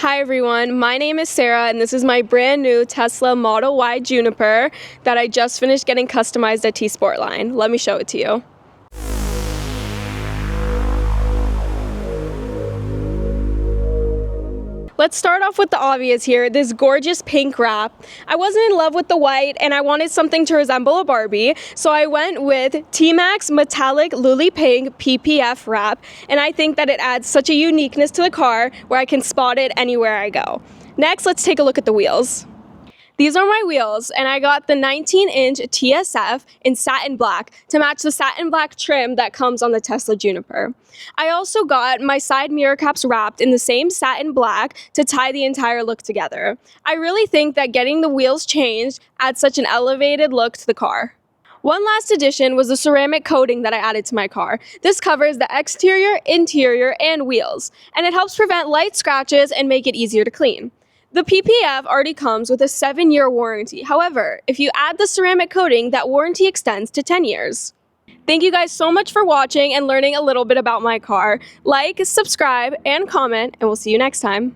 Hi everyone, my name is Sara and this is my brand new Tesla Model Y Juniper that I just finished getting customized at T-sportline. Let me show it to you. Let's start off with the obvious here, this gorgeous pink wrap. I wasn't in love with the white and I wanted something to resemble a Barbie, so I went with T-Max Metallic Lily Pink PPF wrap, and I think that it adds such a uniqueness to the car where I can spot it anywhere I go. Next, let's take a look at the wheels. These are my wheels, and I got the 19-inch TSF in satin black to match the satin black trim that comes on the Tesla Juniper. I also got my side mirror caps wrapped in the same satin black to tie the entire look together. I really think that getting the wheels changed adds such an elevated look to the car. One last addition was the ceramic coating that I added to my car. This covers the exterior, interior, and wheels, and it helps prevent light scratches and make it easier to clean. The PPF already comes with a 7-year warranty. However, if you add the ceramic coating, that warranty extends to 10 years. Thank you guys so much for watching and learning a little bit about my car. Like, subscribe, and comment, and we'll see you next time.